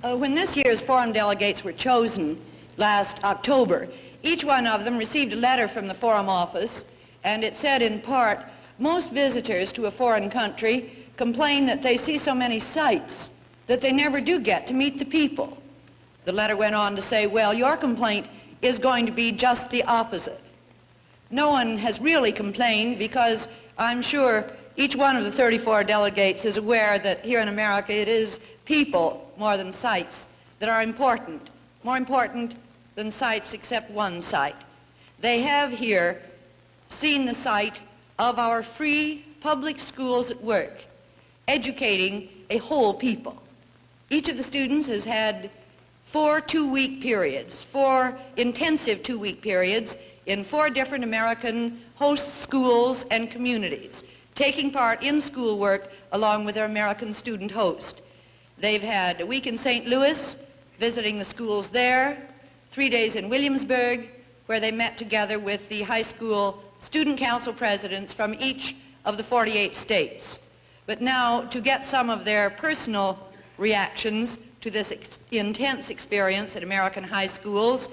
When this year's forum delegates were chosen last October, each one of them received a letter from the forum office, and it said in part, most visitors to a foreign country complain that they see so many sights that they never do get to meet the people. The letter went on to say, well, your complaint is going to be just the opposite. No one has really complained because I'm sure each one of the 34 delegates is aware that here in America it is people more than sights that are important, more important than sights except one sight. They have here seen the sight of our free public schools at work, educating a whole people. Each of the students has had 4 two-week periods, 4 intensive two-week periods in 4 different American host schools and communities, taking part in schoolwork along with their American student host. They've had a week in St. Louis, visiting the schools there, 3 days in Williamsburg, where they met together with the high school student council presidents from each of the 48 states. But now, to get some of their personal reactions to this intense experience at American high schools,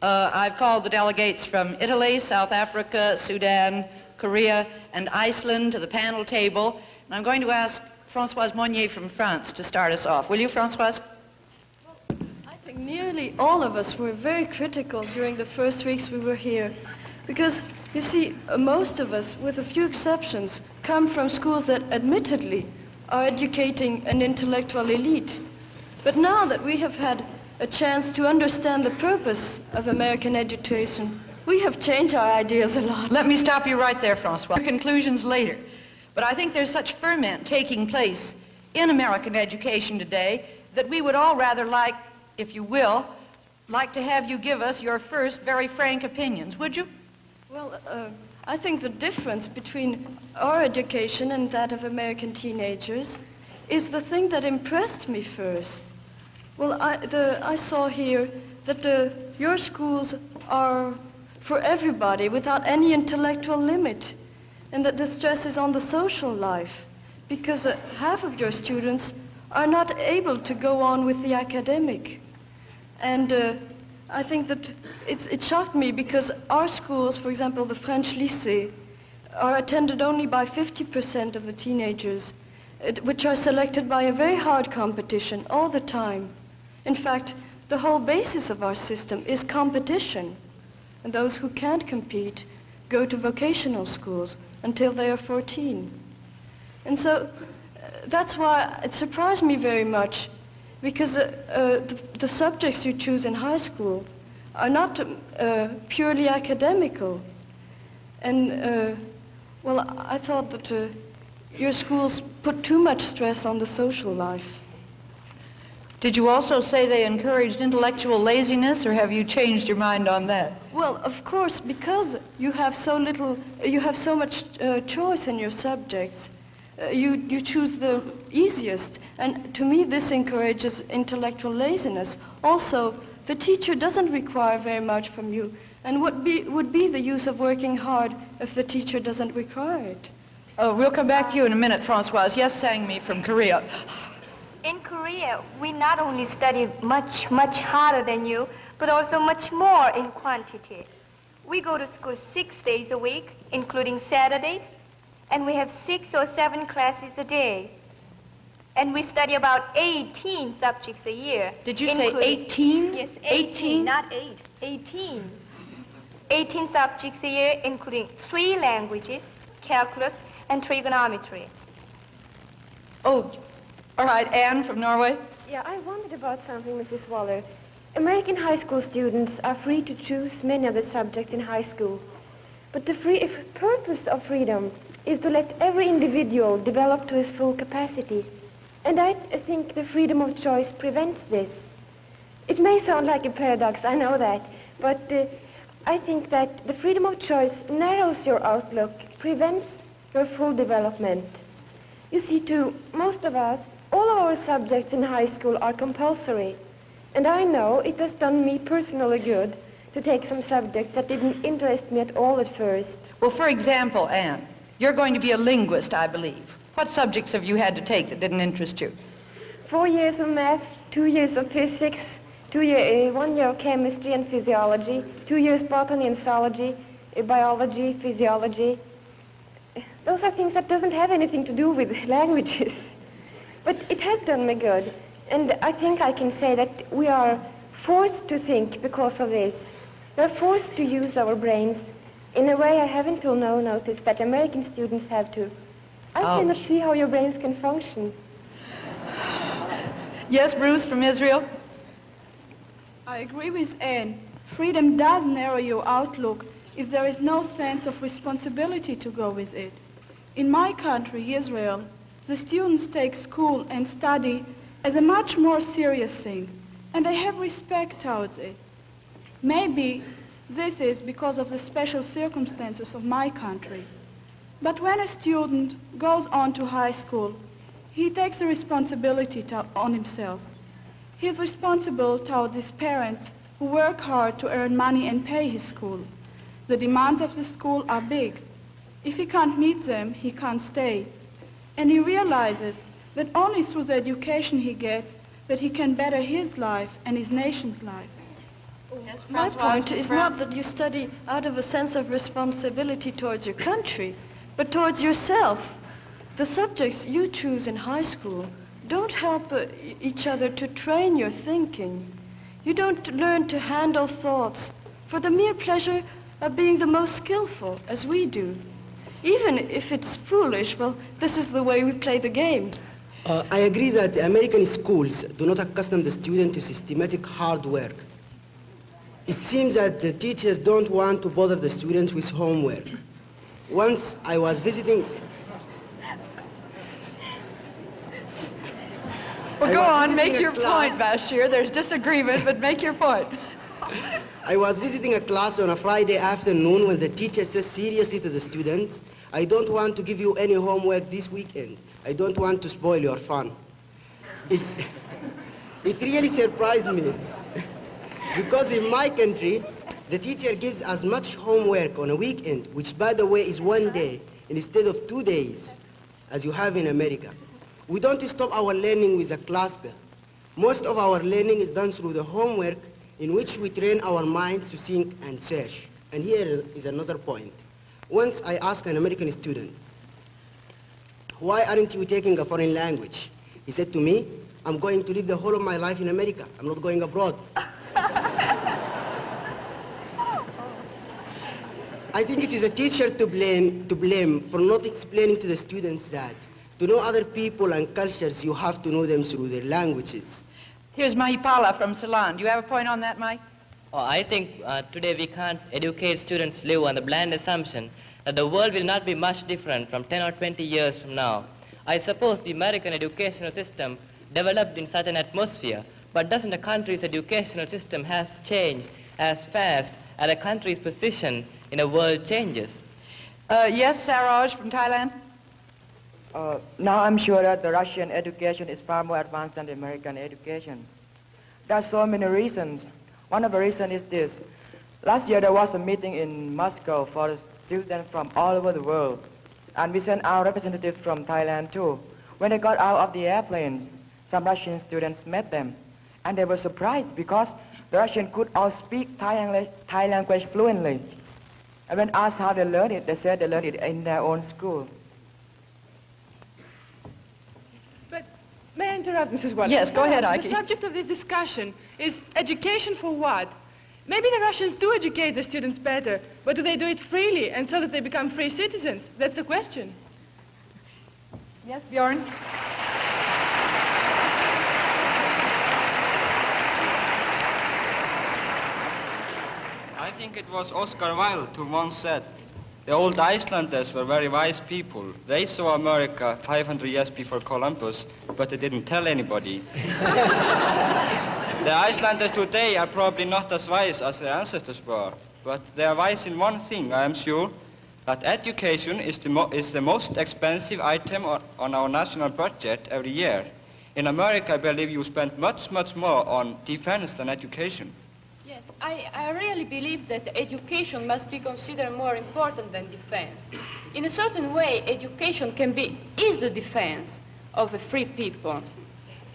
I've called the delegates from Italy, South Africa, Sudan, Korea, and Iceland to the panel table. And I'm going to ask Françoise Monnier from France to start us off. Will you, Françoise? Well, I think nearly all of us were very critical during the first weeks we were here. Because, you see, most of us, with a few exceptions, come from schools that admittedly are educating an intellectual elite. But now that we have had a chance to understand the purpose of American education, we have changed our ideas a lot. Let me stop you right there, Françoise. Conclusions later. But I think there's such ferment taking place in American education today that we would all rather like, if you will, like to have you give us your first very frank opinions, would you? Well, I think the difference between our education and that of American teenagers is the thing that impressed me first. Well, I saw here that your schools are for everybody without any intellectual limit, and that the stress is on the social life, because half of your students are not able to go on with the academic. And I think that it shocked me because our schools, for example, the French lycée, are attended only by 50% of the teenagers, which are selected by a very hard competition all the time. In fact, the whole basis of our system is competition. And those who can't compete go to vocational schools until they are 14. And so that's why it surprised me very much, because the subjects you choose in high school are not purely academical. And, well, I thought that your schools put too much stress on the social life. Did you also say they encouraged intellectual laziness, or have you changed your mind on that? Well, of course, because you have so much choice in your subjects, you choose the easiest. And to me, this encourages intellectual laziness. Also, the teacher doesn't require very much from you. And what would be the use of working hard if the teacher doesn't require it? Oh, we'll come back to you in a minute, Françoise. Yes, Sang-mi from Korea. In Korea, we not only study much harder than you, but also much more in quantity. We go to school 6 days a week, including Saturdays, and we have 6 or 7 classes a day. And we study about 18 subjects a year. Did you say 18? Yes, 18, not 8. 18. 18 subjects a year, including 3 languages, calculus, and trigonometry. Oh, all right, Anne from Norway. Yeah, I wondered about something, Mrs. Waller. American high school students are free to choose many of the subjects in high school. But the purpose of freedom is to let every individual develop to his full capacity. And I think the freedom of choice prevents this. It may sound like a paradox, I know that, but I think that the freedom of choice narrows your outlook, prevents your full development. You see, to most of us, all our subjects in high school are compulsory. And I know it has done me personally good to take some subjects that didn't interest me at all at first. Well, for example, Anne, you're going to be a linguist, I believe. What subjects have you had to take that didn't interest you? 4 years of maths, 2 years of physics, 1 year of chemistry and physiology, 2 years botany and zoology, biology, physiology. Those are things that doesn't have anything to do with languages. But it has done me good. And I think I can say that we are forced to think because of this. We're forced to use our brains in a way I haven't till now noticed that American students have to. I cannot see how your brains can function. Yes, Ruth from Israel? I agree with Anne. Freedom does narrow your outlook if there is no sense of responsibility to go with it. In my country, Israel, the students take school and study as a much more serious thing, and they have respect towards it. Maybe this is because of the special circumstances of my country. But when a student goes on to high school, he takes the responsibility on himself. He is responsible towards his parents who work hard to earn money and pay his school. The demands of the school are big. If he can't meet them, he can't stay. And he realizes that only through the education he gets that he can better his life and his nation's life. My point is not that you study out of a sense of responsibility towards your country, but towards yourself. The subjects you choose in high school don't help each other to train your thinking. You don't learn to handle thoughts for the mere pleasure of being the most skillful, as we do. Even if it's foolish, well, this is the way we play the game. I agree that the American schools do not accustom the student to systematic hard work. It seems that the teachers don't want to bother the students with homework. Once I was visiting... Well, go on, make your point, Bashir. There's disagreement, but make your point. I was visiting a class on a Friday afternoon when the teacher says seriously to the students, I don't want to give you any homework this weekend. I don't want to spoil your fun. It really surprised me. Because in my country, the teacher gives as much homework on a weekend, which by the way is 1 day, instead of 2 days, as you have in America. We don't stop our learning with a class bell. Most of our learning is done through the homework in which we train our minds to think and search. And here is another point. Once I asked an American student, why aren't you taking a foreign language? He said to me, I'm going to live the whole of my life in America. I'm not going abroad. I think it is a teacher to blame for not explaining to the students that to know other people and cultures, you have to know them through their languages. Here's Mahipala from Ceylon. Do you have a point on that, Mike? Oh, I think today we can't educate students live on the blind assumption that the world will not be much different from 10 or 20 years from now. I suppose the American educational system developed in such an atmosphere, but doesn't a country's educational system have changed as fast as a country's position in the world changes? Yes, Saroj from Thailand? Now I'm sure that the Russian education is far more advanced than the American education. There are so many reasons. One of the reasons is this. Last year there was a meeting in Moscow for students from all over the world. And we sent our representatives from Thailand too. When they got out of the airplane, some Russian students met them. And they were surprised because the Russians could all speak Thai language fluently. And when asked how they learned it, they said they learned it in their own school. May I interrupt, Mrs. Waller? Yes, go ahead, Ike. The subject of this discussion is education for what? Maybe the Russians do educate their students better, but do they do it freely and so that they become free citizens? That's the question. Yes, Bjorn? I think it was Oscar Wilde who once said, the old Icelanders were very wise people. They saw America 500 years before Columbus, but they didn't tell anybody. The Icelanders today are probably not as wise as their ancestors were, but they are wise in one thing, I am sure, that education is the most expensive item on our national budget every year. In America, I believe you spend much, much more on defense than education. Yes, I really believe that education must be considered more important than defense. In a certain way, education is the defense of a free people.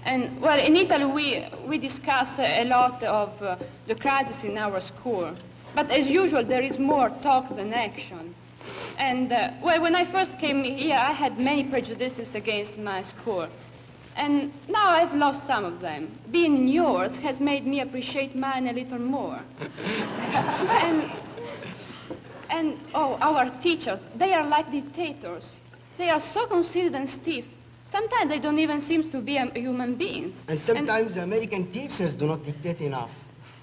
And, well, in Italy, we discuss a lot of the crisis in our school. But as usual, there is more talk than action. And, well, when I first came here, I had many prejudices against my school. And now I've lost some of them. Being in yours has made me appreciate mine a little more. and, oh, our teachers, they are like dictators. They are so conceited and stiff. Sometimes they don't even seem to be human beings. And sometimes American teachers do not dictate enough.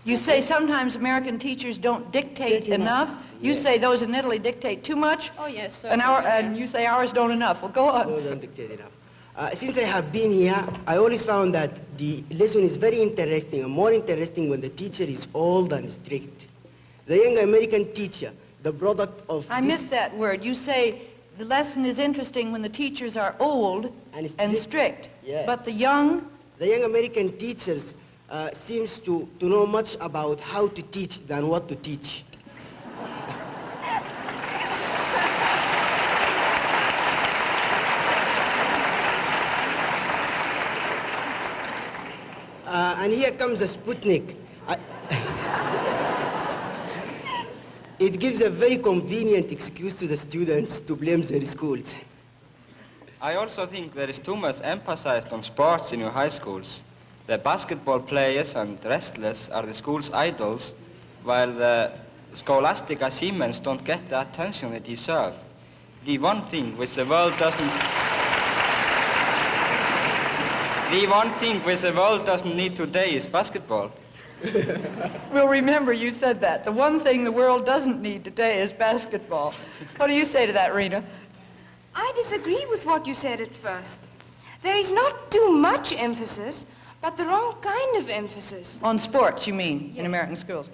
You say sometimes American teachers don't dictate enough? You say those in Italy dictate too much? Oh, yes, sir. And you say ours don't enough. Well, go on. No, don't dictate enough. Since I have been here, I always found that the lesson is very interesting, and more interesting when the teacher is old and strict. The young American teacher, the product of I missed that word. You say the lesson is interesting when the teachers are old and strict. Yeah. But the young American teachers seems to know much about how to teach than what to teach. And here comes the Sputnik. It gives a very convenient excuse to the students to blame their schools. I also think there is too much emphasis on sports in your high schools. The basketball players and wrestlers are the school's idols, while the scholastic achievements don't get the attention they deserve. The one thing which the world doesn't need today is basketball. Well, remember you said that. The one thing the world doesn't need today is basketball. What do you say to that, Rena? I disagree with what you said at first. There is not too much emphasis, but the wrong kind of emphasis. On sports, you mean, in American schools?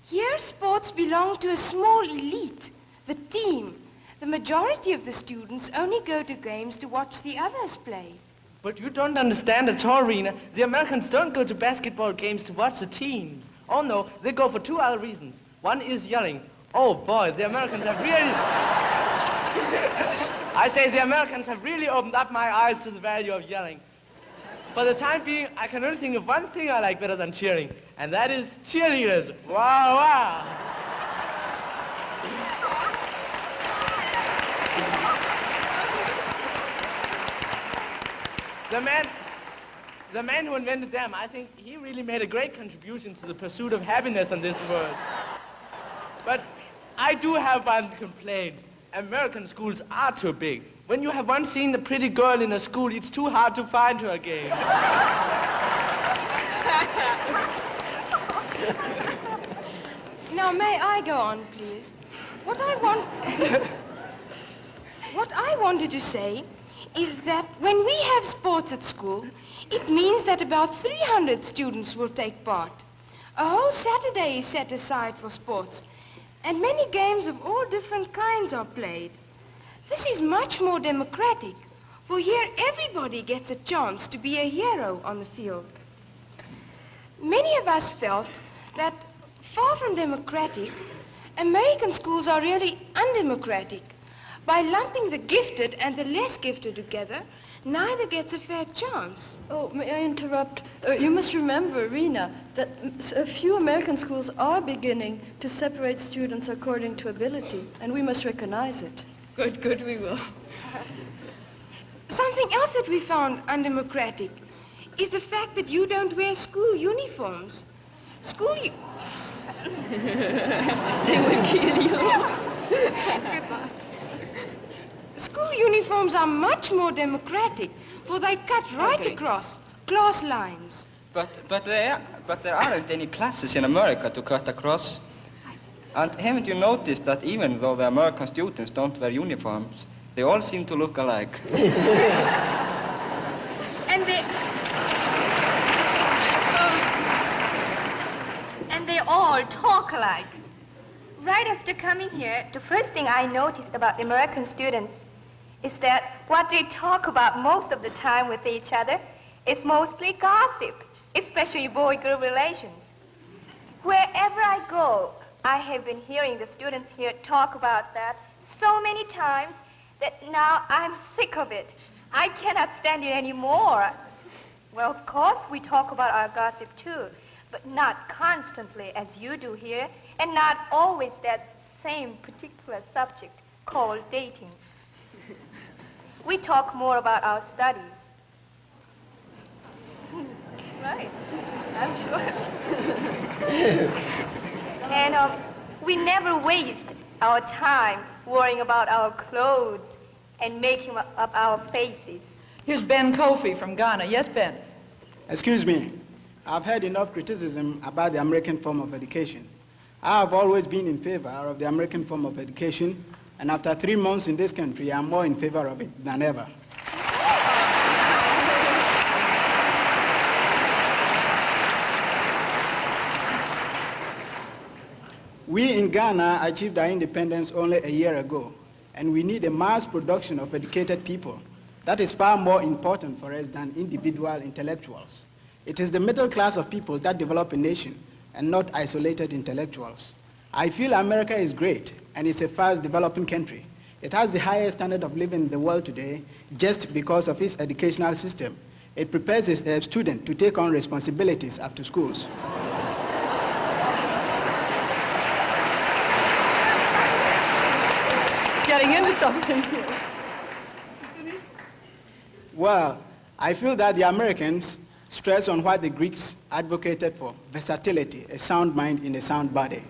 Here, sports belong to a small elite, the team. The majority of the students only go to games to watch the others play. But you don't understand at all, Rena. The Americans don't go to basketball games to watch the teams. Oh, no, they go for two other reasons. One is yelling. Oh, boy, the Americans have really... I say the Americans have really opened up my eyes to the value of yelling. For the time being, I can only think of one thing I like better than cheering, and that is cheerleaders. Wow, wow. The man who invented them, I think he really made a great contribution to the pursuit of happiness in this world. But I do have one complaint. American schools are too big. When you have once seen the pretty girl in a school, it's too hard to find her again. Now, may I go on, please? What I wanted to say is that when we have sports at school, it means that about 300 students will take part. A whole Saturday is set aside for sports, and many games of all different kinds are played. This is much more democratic, for here everybody gets a chance to be a hero on the field. Many of us felt that, far from democratic, American schools are really undemocratic. By lumping the gifted and the less gifted together, neither gets a fair chance. Oh, may I interrupt? You must remember, Rena, that a few American schools are beginning to separate students according to ability, and we must recognize it. Good, we will. Something else that we found undemocratic is the fact that you don't wear school uniforms. They will kill you. Goodbye. School uniforms are much more democratic, for they cut right across class lines. But there aren't any classes in America to cut across. And haven't you noticed that even though the American students don't wear uniforms, they all seem to look alike? And they all talk alike. Right after coming here, the first thing I noticed about the American students is that what they talk about most of the time with each other is mostly gossip, especially boy-girl relations. Wherever I go, I have been hearing the students here talk about that so many times that now I'm sick of it. I cannot stand it anymore. Well, of course, we talk about our gossip too, but not constantly as you do here, and not always that same particular subject called dating. We talk more about our studies. Right, I'm sure. And we never waste our time worrying about our clothes and making up our faces. Here's Ben Kofi from Ghana. Yes, Ben? Excuse me. I've heard enough criticism about the American form of education. I have always been in favor of the American form of education, and after 3 months in this country, I'm more in favor of it than ever. We in Ghana achieved our independence only a year ago, and we need a mass production of educated people. That is far more important for us than individual intellectuals. It is the middle class of people that develop a nation, and not isolated intellectuals. I feel America is great, and it's a fast developing country. It has the highest standard of living in the world today just because of its educational system. It prepares a student to take on responsibilities after schools. Getting into something here. Well, I feel that the Americans stress on what the Greeks advocated for, versatility, a sound mind in a sound body.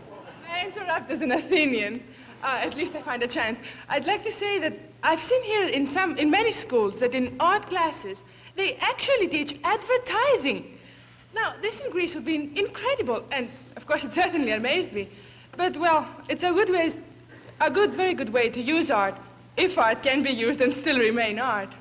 May I interrupt as an Athenian? At least I find a chance. I'd like to say that I've seen here in many schools that in art classes, they actually teach advertising. Now, this in Greece would be incredible, and of course it certainly amazed me. But, well, it's very good way to use art, if art can be used and still remain art.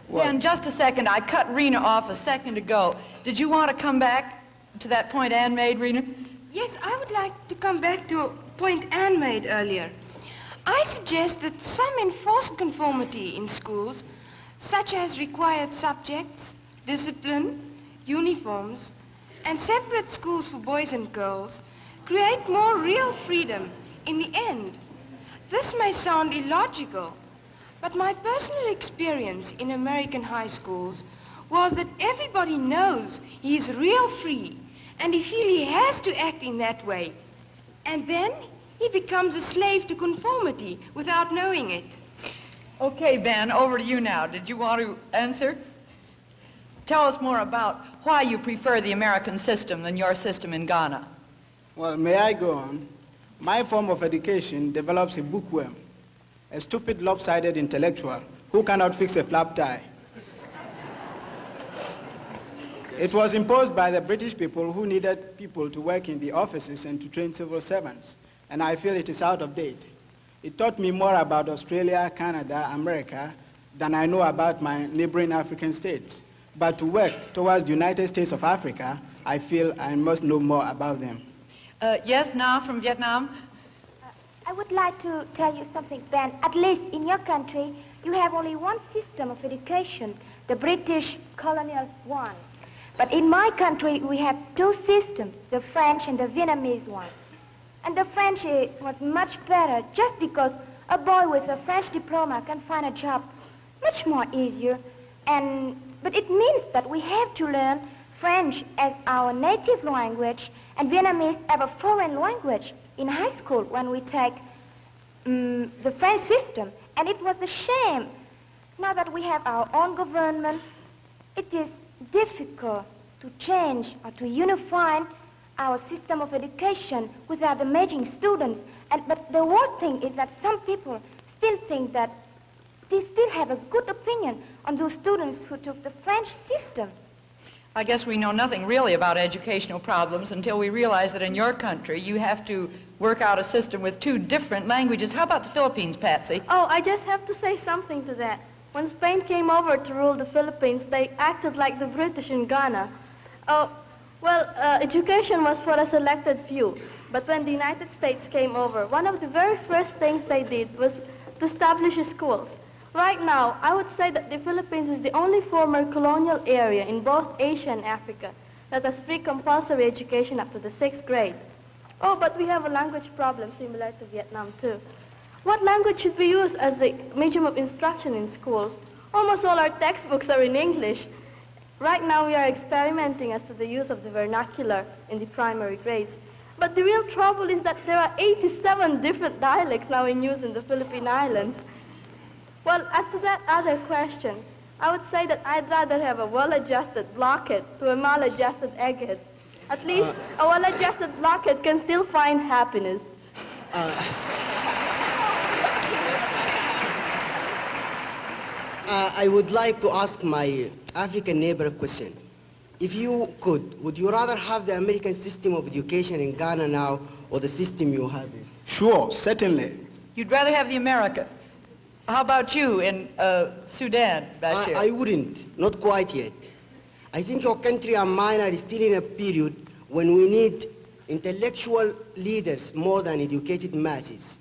Well, Ben, just a second. I cut Rena off a second ago. Did you want to come back to that point Anne made, Rena? Yes, I would like to come back to a point Anne made earlier. I suggest that some enforced conformity in schools, such as required subjects, discipline, uniforms, and separate schools for boys and girls, create more real freedom in the end. This may sound illogical, but my personal experience in American high schools was that everybody knows he is real free, and he feels he has to act in that way. And then he becomes a slave to conformity without knowing it. Okay, Ben, over to you now. Did you want to answer? Tell us more about why you prefer the American system than your system in Ghana. Well, may I go on? My form of education develops a bookworm, a stupid, lopsided intellectual who cannot fix a flap tie. It was imposed by the British people who needed people to work in the offices and to train civil servants, and I feel it is out of date. It taught me more about Australia, Canada, America than I know about my neighboring African states. But to work towards the United States of Africa, I feel I must know more about them. Yes, Na from Vietnam. I would like to tell you something, Ben. At least in your country, you have only one system of education, the British colonial one. But in my country, we have two systems, the French and the Vietnamese one. And the French was much better just because a boy with a French diploma can find a job much more easier. But it means that we have to learn French as our native language and Vietnamese as a foreign language in high school when we take the French system. And it was a shame. Now that we have our own government, it is difficult to change or to unify our system of education without damaging students. But the worst thing is that some people still think that they still have a good opinion on those students who took the French system. I guess we know nothing really about educational problems until we realize that in your country you have to work out a system with two different languages. How about the Philippines, Patsy? Oh, I just have to say something to that. When Spain came over to rule the Philippines, they acted like the British in Ghana. Education was for a selected few. But when the United States came over, one of the very first things they did was to establish schools. Right now, I would say that the Philippines is the only former colonial area in both Asia and Africa that has free compulsory education up to the 6th grade. Oh, but we have a language problem similar to Vietnam too. What language should we use as a medium of instruction in schools? Almost all our textbooks are in English. Right now we are experimenting as to the use of the vernacular in the primary grades. But the real trouble is that there are 87 different dialects now in use in the Philippine Islands. Well, as to that other question, I would say that I'd rather have a well-adjusted blockhead to a maladjusted egghead. At least a well-adjusted blockhead can still find happiness. I would like to ask my African neighbor a question. If you could, would you rather have the American system of education in Ghana now or the system you have here? Sure, certainly. You'd rather have the America. How about you in Sudan back there? I wouldn't, not quite yet. I think your country and mine are still in a period when we need intellectual leaders more than educated masses.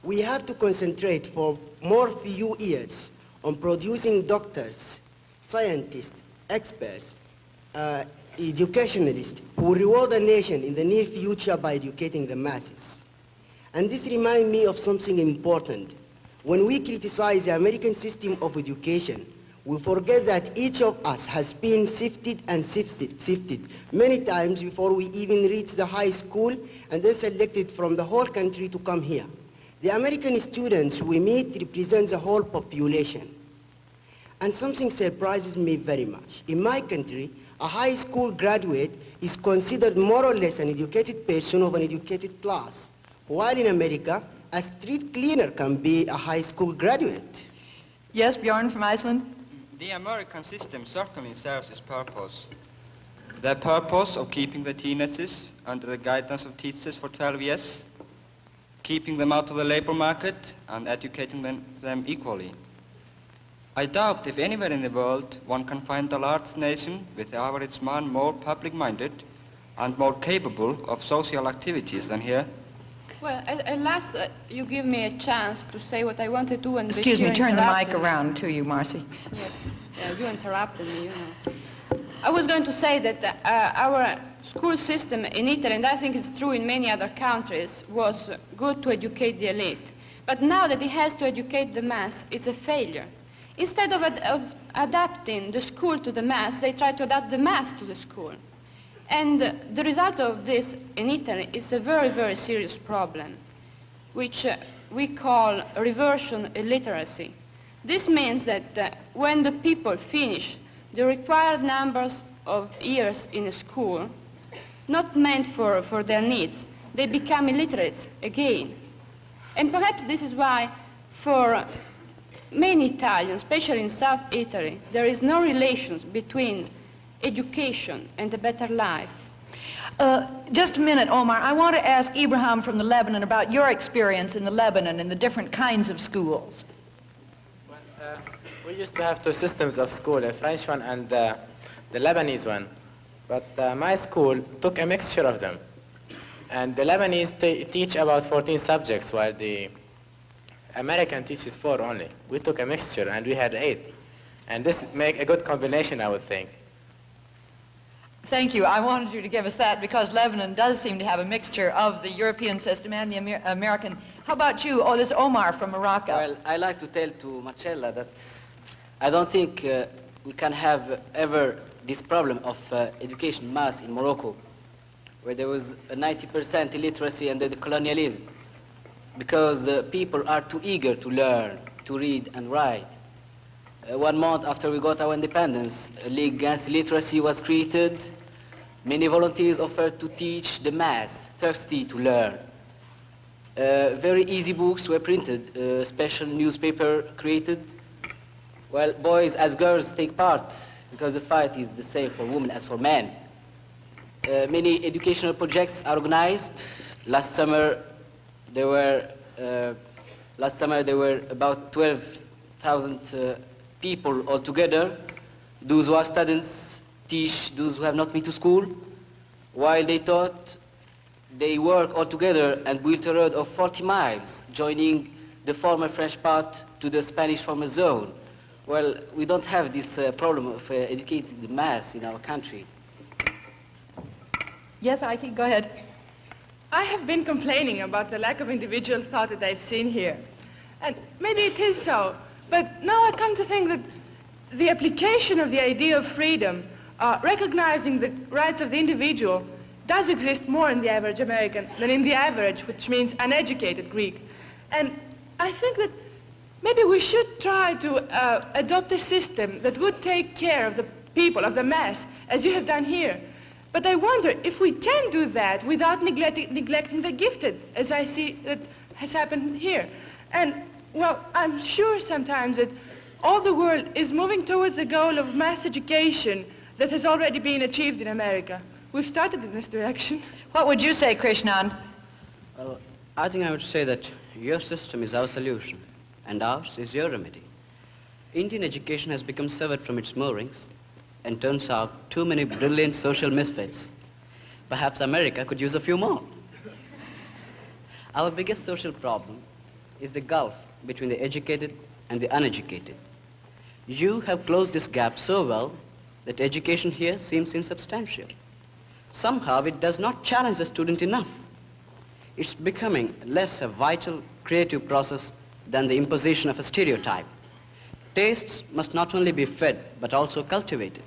We have to concentrate for more few years on producing doctors, scientists, experts, educationalists who will reward the nation in the near future by educating the masses. And this reminds me of something important. When we criticize the American system of education, we forget that each of us has been sifted and sifted many times before we even reach the high school and then selected from the whole country to come here. The American students we meet represent the whole population. And something surprises me very much. In my country, a high school graduate is considered more or less an educated person of an educated class, while in America, a street cleaner can be a high school graduate. Yes, Bjorn from Iceland? The American system certainly serves its purpose. The purpose of keeping the teenagers under the guidance of teachers for 12 years, keeping them out of the labor market and educating them equally. I doubt if anywhere in the world one can find a large nation with the average man more public-minded and more capable of social activities than here. Well, at last you give me a chance to say what I wanted to, and excuse me, turn the mic around to you, Marcy. Yeah, you interrupted me, you know. I was going to say that our school system in Italy, and I think it's true in many other countries, was good to educate the elite. But now that it has to educate the mass, it's a failure. Instead of adapting the school to the mass, they try to adapt the mass to the school. And the result of this in Italy is a very, very serious problem, which we call reversion illiteracy. This means that when the people finish the required numbers of years in a school, not meant for their needs, they become illiterate again. And perhaps this is why for many Italians, especially in South Italy, there is no relations between education and a better life. Just a minute, Omar. I want to ask Ibrahim from the Lebanon about your experience in the Lebanon and the different kinds of schools. Well, we used to have two systems of school, a French one and the Lebanese one. But my school took a mixture of them. And the Lebanese teach about 14 subjects, while the American teaches 4 only. We took a mixture and we had 8. And this make a good combination, I would think. Thank you. I wanted you to give us that because Lebanon does seem to have a mixture of the European system and the American. How about you? Oh, this is Omar from Morocco. Well, I like to tell to Marcella that I don't think we can have ever this problem of education mass in Morocco, where there was a 90% illiteracy under the colonialism, because people are too eager to learn, to read and write. 1 month after we got our independence, a league against illiteracy was created. Many volunteers offered to teach the mass, thirsty to learn. Very easy books were printed, a special newspaper created. Well, boys as girls take part, because the fight is the same for women as for men. Many educational projects are organized. Last summer there were about 12,000 people altogether. Those who are students teach those who have not been to school, while they taught, they work all together and built a road of 40 miles, joining the former French part to the Spanish former zone. Well, we don't have this problem of educating the mass in our country. Yes, Ike, go ahead. I have been complaining about the lack of individual thought that I've seen here. And maybe it is so, but now I come to think that the application of the idea of freedom, recognizing the rights of the individual, does exist more in the average American than in the average, which means uneducated Greek. And I think that maybe we should try to adopt a system that would take care of the people, of the mass, as you have done here. But I wonder if we can do that without neglecting the gifted, as I see that has happened here. And, well, I'm sure sometimes that all the world is moving towards the goal of mass education that has already been achieved in America. We've started in this direction. What would you say, Krishnan? Well, I think I would say that your system is our solution, and ours is your remedy. Indian education has become severed from its moorings, and turns out too many brilliant social misfits. Perhaps America could use a few more. Our biggest social problem is the gulf between the educated and the uneducated. You have closed this gap so well that education here seems insubstantial. Somehow it does not challenge the student enough. It's becoming less a vital, creative process than the imposition of a stereotype. Tastes must not only be fed, but also cultivated.